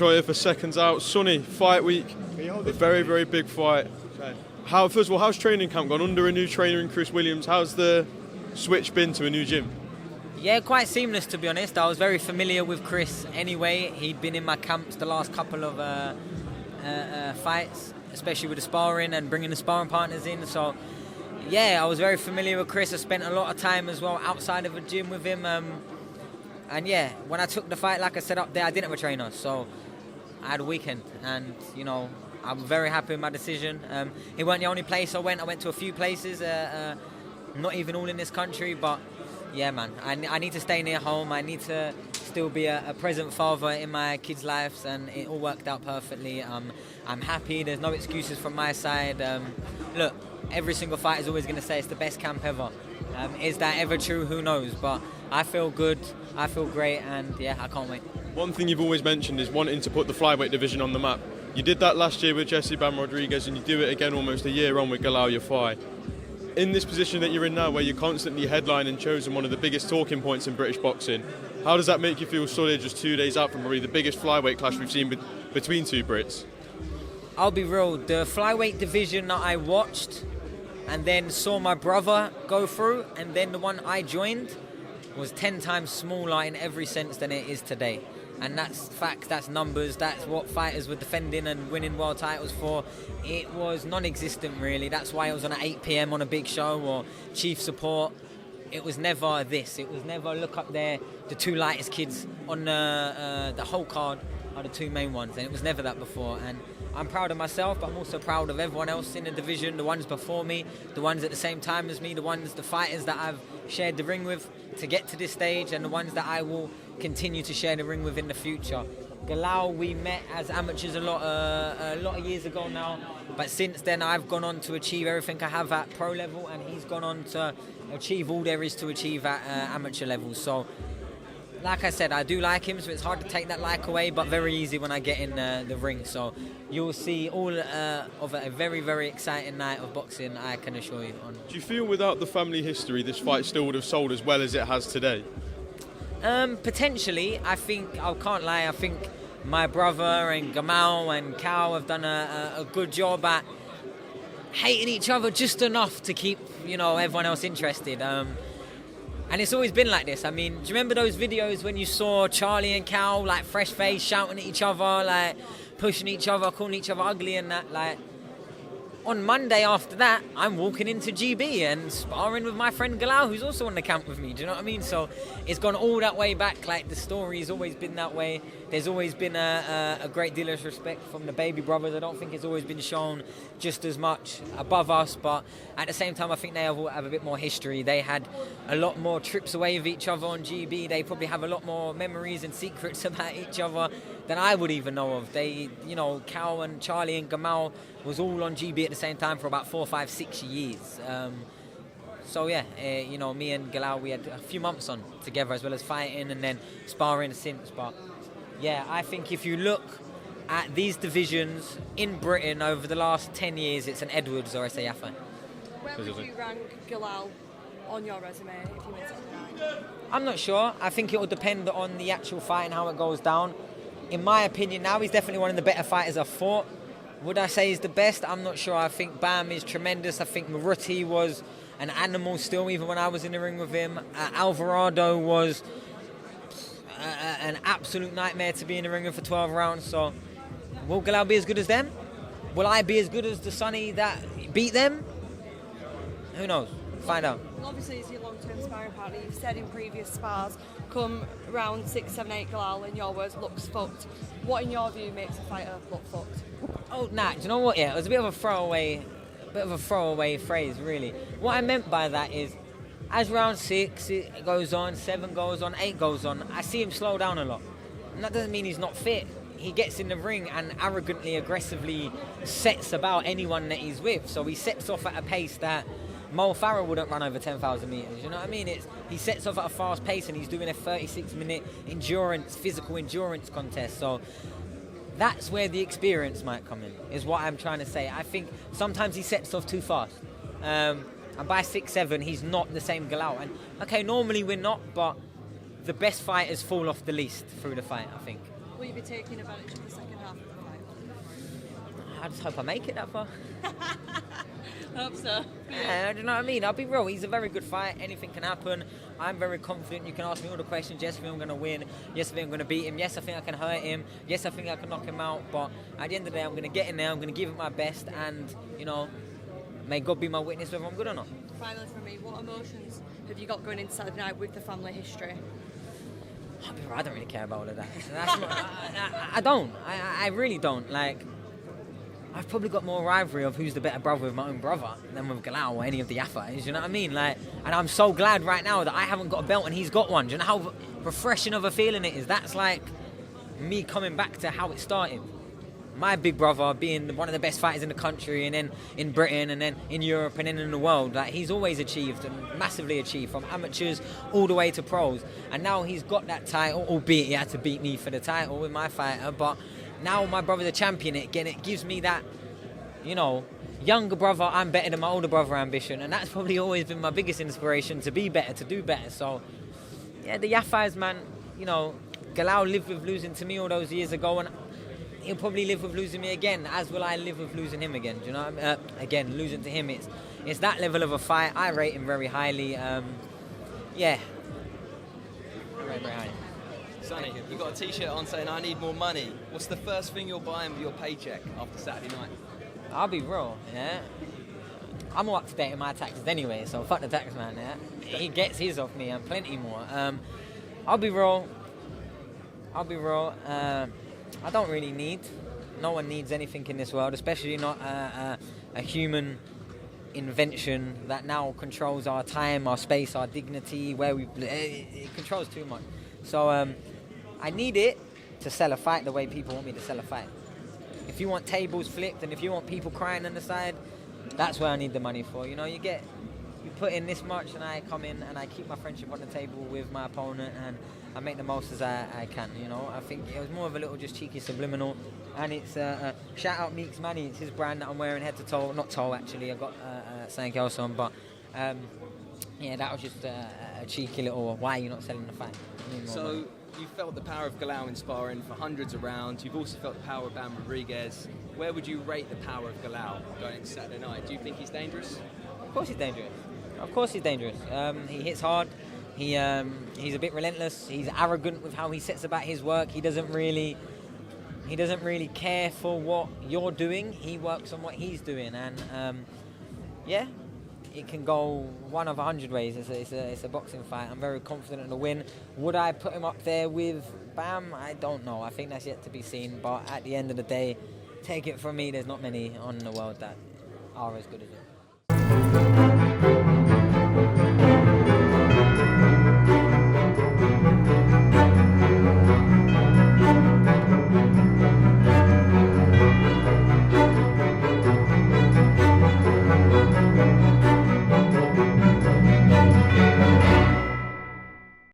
Here for Seconds Out, Sonny, fight week, a very, very big fight. First of all, how's training camp gone? Under a new trainer in Chris Williams, how's the switch been to a new gym? Yeah, quite seamless, to be honest. I was very familiar with Chris anyway. He'd been in my camps the last couple of fights, especially with the sparring and bringing the sparring partners in. So, yeah, I was very familiar with Chris. I spent a lot of time as well outside of a gym with him. And yeah, when I took the fight, like I said up there, I didn't have a trainer. So I had a weekend. And, you know, I'm very happy with my decision. It wasn't the only place I went. I went to a few places, not even all in this country, but yeah, man, I need to stay near home. I need to still be a present father in my kids' lives, and it all worked out perfectly. I'm happy. There's no excuses from my side. Look, every single fight is always going to say it's the best camp ever. Is that ever true? Who knows? But I feel good. I feel great, and yeah, I can't wait. One thing you've always mentioned is wanting to put the flyweight division on the map. You did that last year with Jesse Bam Rodriguez, and you do it again almost a year on with Galal Yafai. In this position that you're in now, where you're constantly headlined and chosen one of the biggest talking points in British boxing, how does that make you feel solid just 2 days out from probably the biggest flyweight clash we've seen between two Brits? I'll be real, the flyweight division that I watched and then saw my brother go through, and then the one I joined, was 10 times smaller in every sense than it is today. And that's facts, that's numbers, that's what fighters were defending and winning world titles for. It was non-existent, really. That's why it was on at 8 p.m. on a big show or chief support. It was never this. It was never look up there, the two lightest kids on the whole card are the two main ones. And it was never that before. And I'm proud of myself, but I'm also proud of everyone else in the division, the ones before me, the ones at the same time as me, the fighters that I've shared the ring with to get to this stage, and the ones that I will continue to share the ring with in the future. Galal, we met as amateurs a lot of years ago now, but since then I've gone on to achieve everything I have at pro level, and he's gone on to achieve all there is to achieve at amateur level. So, like I said, I do like him, so it's hard to take that like away, but very easy when I get in the ring. So you'll see all of a very, very exciting night of boxing, I can assure you. Do you feel without the family history, this fight still would have sold as well as it has today? Potentially. I can't lie, I think my brother and Gamal and Cal have done a good job at hating each other just enough to keep, you know, everyone else interested. And it's always been like this. I mean, do you remember those videos when you saw Charlie and Cal, like, fresh face, shouting at each other, like, pushing each other, calling each other ugly and that? Like, on Monday after that, I'm walking into GB and sparring with my friend Galal, who's also on the camp with me. Do you know what I mean? So it's gone all that way back. Like, the story's always been that way. There's always been a great deal of respect from the baby brothers. I don't think it's always been shown just as much above us, but at the same time, I think they have a bit more history. They had a lot more trips away with each other on GB. They probably have a lot more memories and secrets about each other than I would even know of. They, you know, Cal and Charlie and Gamal was all on GB at the same time for about 4, 5, 6 years. So yeah, you know, me and Galal, we had a few months on together, as well as fighting and then sparring since. But yeah, I think if you look at these divisions in Britain over the last 10 years, it's an Edwards or a Yafai. Where would you rank Galal on your resume if you win tonight? I'm not sure. I think it will depend on the actual fight and how it goes down. In my opinion now, he's definitely one of the better fighters I've fought. Would I say he's the best? I'm not sure. I think Bam is tremendous. I think Maruti was an animal still, even when I was in the ring with him. Alvarado was an absolute nightmare to be in the ring with for 12 rounds. So, will Galal be as good as them? Will I be as good as the Sonny that beat them? Who knows? Find out. Well, obviously, it's your long-term sparring partner. You've said in previous spars, come round 6, 7, 8, Galal, in your words, looks fucked. What, in your view, makes a fighter look fucked? Oh, nah, do you know what? Yeah, it was a bit of a throwaway phrase, really. What I meant by that is, as round 6 it goes on, 7 goes on, 8 goes on, I see him slow down a lot. And that doesn't mean he's not fit. He gets in the ring and arrogantly, aggressively sets about anyone that he's with. So he sets off at a pace that Mo Farah wouldn't run over 10,000 metres, you know what I mean? He sets off at a fast pace and he's doing a 36-minute physical endurance contest. So that's where the experience might come in, is what I'm trying to say. I think sometimes he sets off too fast. And by 6, 7, he's not the same Galal. And, okay, normally we're not, but the best fighters fall off the least through the fight, I think. Will you be taking advantage of the second half of the fight? I just hope I make it that far. Hope so. Yeah, do you know what I mean? I'll be real. He's a very good fight. Anything can happen. I'm very confident. You can ask me all the questions. Yes, I think I'm going to win. Yes, I think I'm going to beat him. Yes, I think I can hurt him. Yes, I think I can knock him out. But at the end of the day, I'm going to get in there. I'm going to give it my best. And, you know, may God be my witness whether I'm good or not. Finally for me, what emotions have you got going into Saturday night with the family history? I don't really care about all of that. That's not, I don't. I really don't. Like, I've probably got more rivalry of who's the better brother with my own brother than with Galal or any of the Yafais, you know what I mean? Like, and I'm so glad right now that I haven't got a belt and he's got one. Do you know how refreshing of a feeling it is? That's like me coming back to how it started. My big brother being one of the best fighters in the country, and then in Britain, and then in Europe, and then in the world. Like, he's always achieved and massively achieved, from amateurs all the way to pros. And now he's got that title, albeit he had to beat me for the title with my fighter. But now my brother's a champion again. It gives me that, you know, younger brother, I'm better than my older brother ambition. And that's probably always been my biggest inspiration, to be better, to do better. So, yeah, the Yafais, man, you know, Galal lived with losing to me all those years ago, and he'll probably live with losing me again, as will I live with losing him again. Do you know what I mean? Again, losing to him, it's that level of a fight. I rate him very highly. Yeah. I rate him very highly. Sonny, you got a t-shirt on saying I need more money. What's the first thing you're buying with your paycheck after Saturday night? I'll be real, yeah. I'm all up to date in my taxes anyway, so fuck the tax man, yeah. He gets his off me and plenty more. I'll be real. I don't really need. No one needs anything in this world, especially not a human invention that now controls our time, our space, our dignity, where we. It controls too much. So I need it to sell a fight the way people want me to sell a fight. If you want tables flipped and if you want people crying on the side, that's where I need the money for. You know, you put in this much, and I come in and I keep my friendship on the table with my opponent, and I make the most as I can. You know, I think it was more of a little just cheeky subliminal, and it's shout out Meeks Manny. It's his brand that I'm wearing head to toe. Not toe actually. I got something else on, but yeah, that was just a cheeky little. Why are you not selling the fight? So you felt the power of Galal in sparring for hundreds of rounds. You've also felt the power of Bam Rodriguez. Where would you rate the power of Galal going into Saturday night? Do you think he's dangerous? Of course he's dangerous. Of course he's dangerous. He hits hard. He's a bit relentless. He's arrogant with how he sets about his work. He doesn't really care for what you're doing. He works on what he's doing, and yeah, it can go one of 100 ways. It's a boxing fight. I'm very confident in the win. Would I put him up there with Bam? I don't know. I think that's yet to be seen. But at the end of the day, take it from me, there's not many on the world that are as good as him.